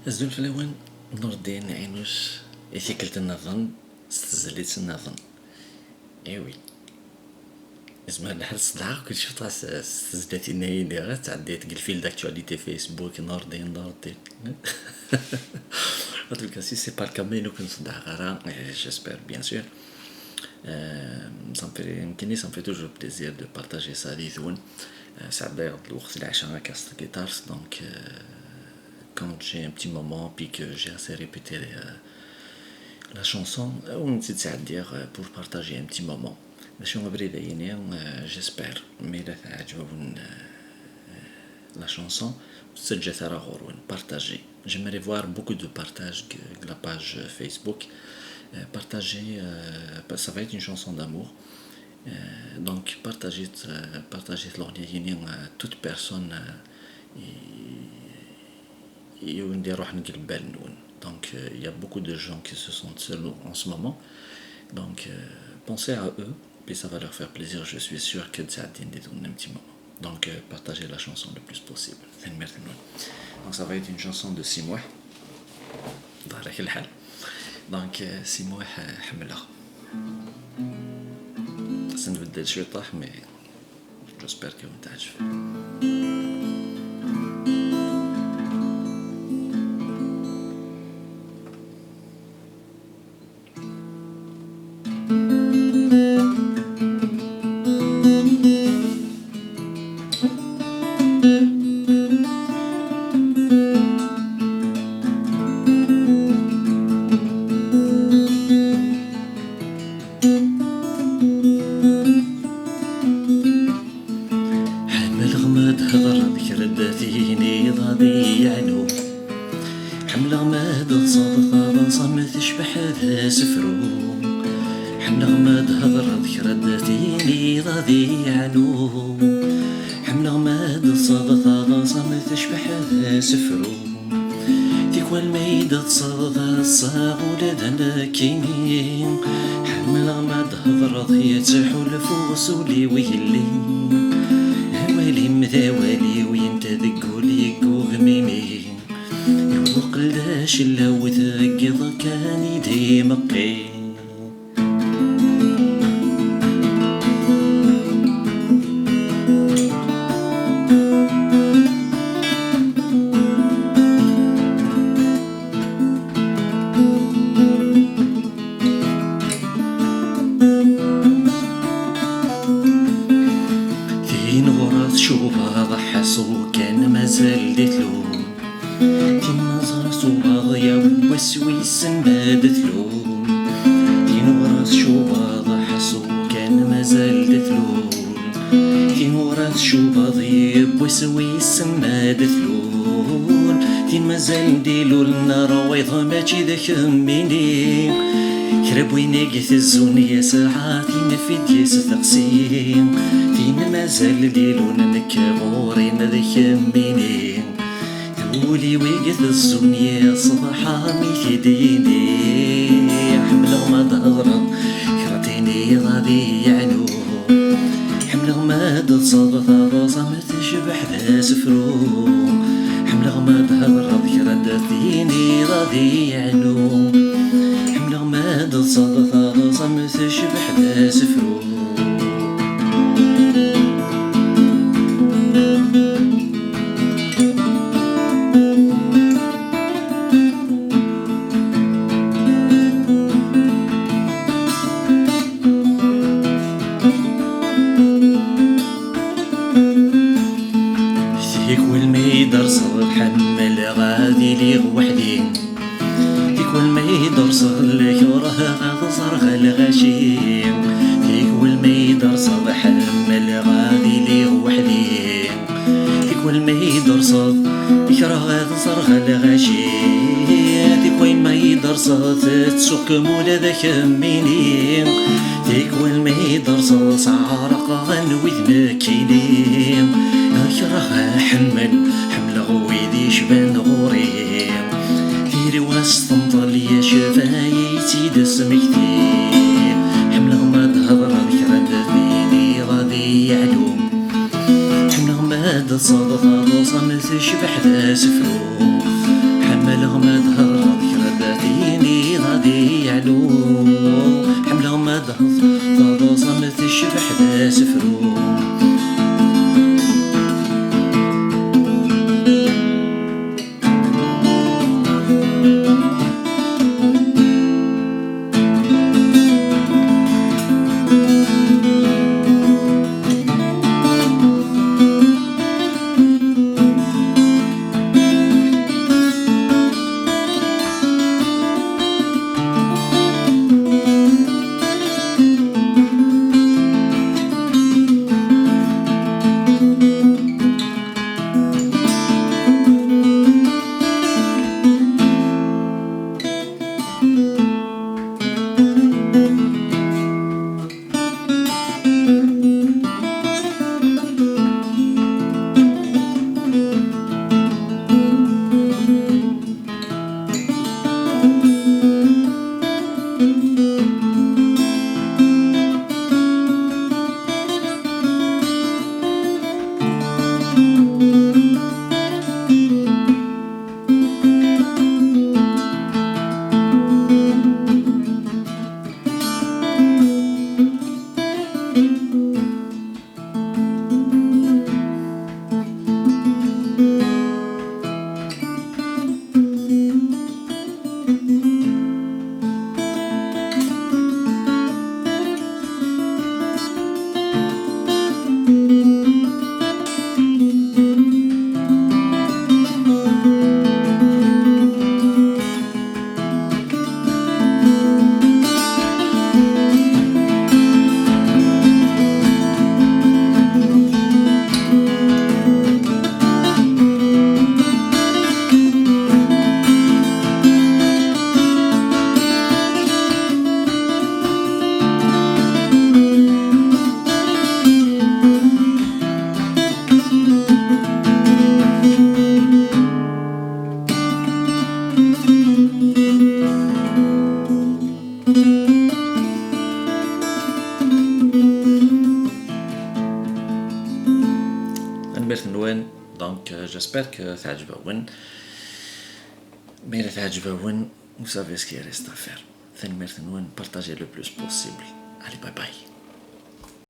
الزول في الأول نور الدين عينوش يثيكلت النظن استزليت النظن ايوي اسمها الحل صداع كل شي طاس استزلاتي ناي ديرا تعديت قل فيل داكتواليتي فيسبوك نور الدين نور الدين en tout cas si c'est pas le cas mais nous كنت صداع غير j'espère bien sûr ça me fait toujours plaisir de partager ça avec vous. ساعات داير الوقت العشاء كاس الجيتار donc quand j'ai un petit moment puis que j'ai assez répété la chanson on essaie de dire pour partager un petit moment ماشي مبرد عيني j'espère mais لا تعجبون la chanson تسجل ثرا غورون partager j'aimerais voir beaucoup de partage de la page Facebook partager ça va être une chanson d'amour donc partager l'origine à toute personne et on dit روح نقلب بالنون donc il y a beaucoup de gens qui se sentent seuls en ce moment donc pensez à eux puis ça va leur faire plaisir je suis sûr que ça donne un petit moment donc partagez la chanson le plus possible donc ça va être une chanson de 6 mois ظهرك الحال donc 6 mois حملها سنبدل شوي طاح mais j'espère que vous تعجب حمل غماد صادق صمت شبح ذا سفرو حمل غماد هضر ذكر داتيني راضي عنو حمل غماد صادق صمت شبح ذا سفرو تيكوى الميد تصادق الصاغ ولدنا كينين حمل غماد هضر ضيت حلف وصولي ويلي هوالي مذاوالي وينت ذقولي قوغميني وقلاش الا وتقض كان يدي مقي في نغرات شوفها ضحسو كان مازال ديتلو يا وسويس مادثلو تين وراس شوباض حسو كان مازال دثلو تين وراس شوباض يا وسويس مادثلو تين مازال نديلو النار ويضا ماشي ذاك مني كرب ويناقي الزونية ساعات ينفي دياس ثقسين تين مازال نديلو نكبورين ذاك مني ولي ويقث الزونية صباحا ميثديني حمل غماد هضرا كرتيني غادي يعنو حمل غماد صادق صمت شبح ذا سفرو حمل غماد هضرا كرتيني غادي يعنو حمل غماد صادق صمت شبح ذا سفرو يكون ما يدرسل حمل غادي لي وحدي يكون ما يدرسل يوراه غصر غالغاشي يكون ما يدرسل حمل غادي لي وحدي يكون ما يدرسل يكره غصر غالغاشي يكون ما يدرسل تسوق مولا ذاك مني يكون ما يدرسل صعرق غنوي مكينين يكره حمل غويدي شبان غوري ديري واستنطل يا شفايتي دسم كثير حمل غماد هضر ذكرى دثيني غادي يعلوم حمل غماد صادق صمت شبح ذا سفرو حملهم ظهر ذكرياتي غادي يعلو حملهم ظهر فضو صمت الشبح ذا سفرو Donc j'espère que ça عجبون mais ça عجبون vous savez ce qu'il reste à faire. Partagez le plus possible. Allez, bye bye.